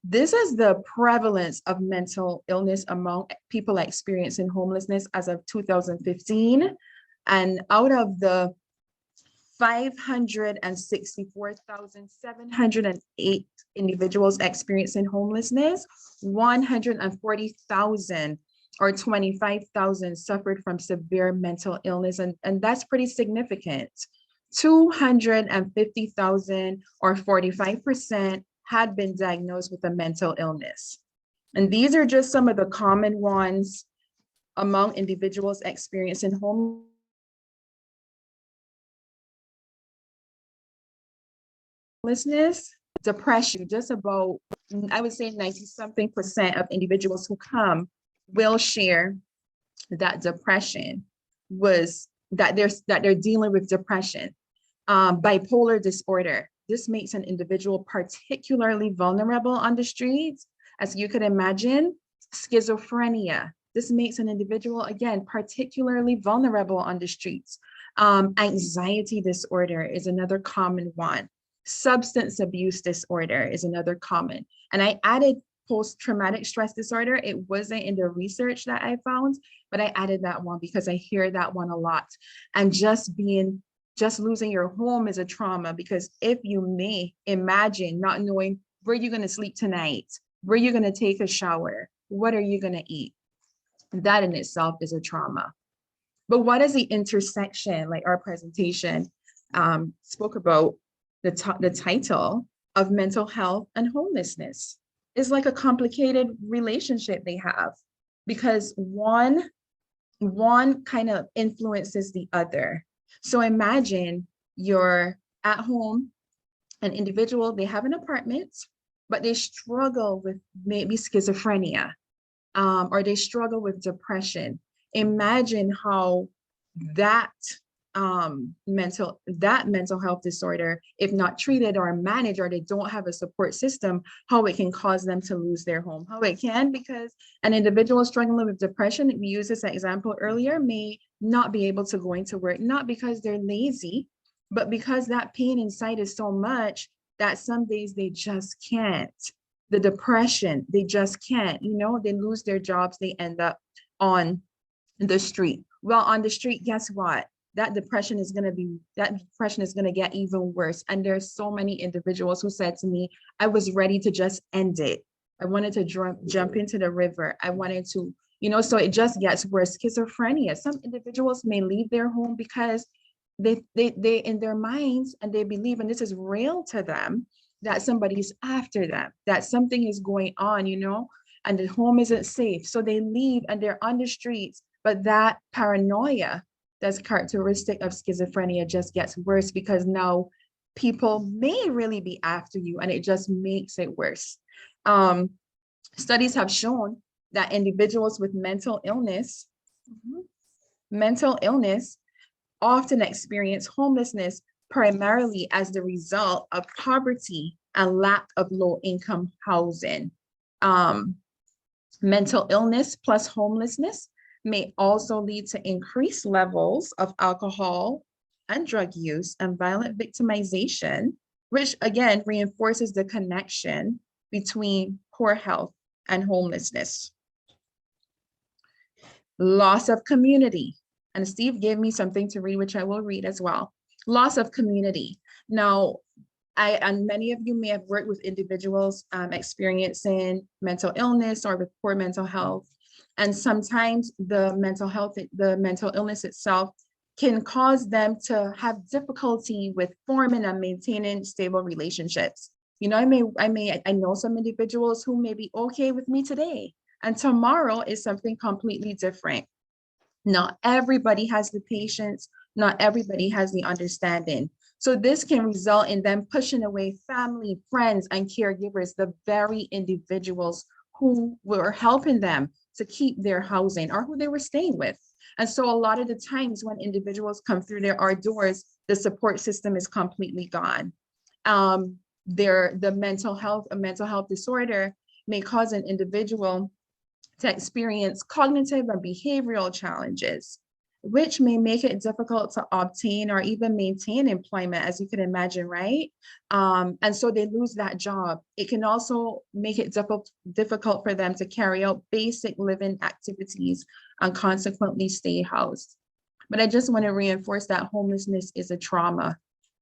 This is the prevalence of mental illness among people experiencing homelessness as of 2015. And out of the 564,708 individuals experiencing homelessness, 140,000 or 25,000 suffered from severe mental illness. And that's pretty significant. 250,000 or 45% had been diagnosed with a mental illness. And these are just some of the common ones among individuals experiencing homelessness. Depression, just about, I would say 90-something% of individuals who come will share that depression was, that they're dealing with depression. Bipolar disorder, this makes an individual particularly vulnerable on the streets, as you could imagine. Schizophrenia, this makes an individual, again, particularly vulnerable on the streets. Anxiety disorder is another common one. Substance abuse disorder is another common. And I added post-traumatic stress disorder. It wasn't in the research that I found, but I added that one because I hear that one a lot. And just losing your home is a trauma, because if you may imagine not knowing where you're going to sleep tonight, where you're going to take a shower, what are you going to eat? That in itself is a trauma. But what is the intersection? Like our presentation spoke about, the title of mental health and homelessness is like a complicated relationship they have, because one kind of influences the other. So imagine you're at home, an individual, they have an apartment, but they struggle with maybe schizophrenia, or they struggle with depression. Imagine how that mental health disorder, if not treated or managed, or they don't have a support system, how it can cause them to lose their home. How it can, because an individual struggling with depression, we used this example earlier, may not be able to go into work, not because they're lazy, but because that pain inside is so much that some days they just can't. The depression, they just can't, they lose their jobs, they end up on the street. Well, on the street, guess what? That depression is going to get even worse. And there's so many individuals who said to me, I was ready to just end it. I wanted to jump into the river. I wanted to, so it just gets worse. Schizophrenia, some individuals may leave their home because they in their minds, and they believe, and this is real to them, that somebody's after them, that something is going on, and the home isn't safe. So they leave and they're on the streets. But that paranoia that's characteristic of schizophrenia just gets worse, because now people may really be after you, and it just makes it worse. Studies have shown that individuals with mental illness often experience homelessness primarily as the result of poverty and lack of low-income housing. Mental illness plus homelessness may also lead to increased levels of alcohol and drug use and violent victimization, which again reinforces the connection between poor health and homelessness. Loss of community. And Steve gave me something to read, which I will read as well. Loss of community. Now, and many of you may have worked with individuals experiencing mental illness or with poor mental health. And sometimes the mental illness itself can cause them to have difficulty with forming and maintaining stable relationships. I know some individuals who may be okay with me today, and tomorrow is something completely different. Not everybody has the patience, not everybody has the understanding. So this can result in them pushing away family, friends, and caregivers, the very individuals who were helping them to keep their housing or who they were staying with. And so a lot of the times when individuals come through our doors, the support system is completely gone. A mental health disorder may cause an individual to experience cognitive and behavioral challenges. which may make it difficult to obtain or even maintain employment, as you can imagine, right? And so they lose that job. It can also make it difficult for them to carry out basic living activities and consequently stay housed. But I just want to reinforce that homelessness is a trauma.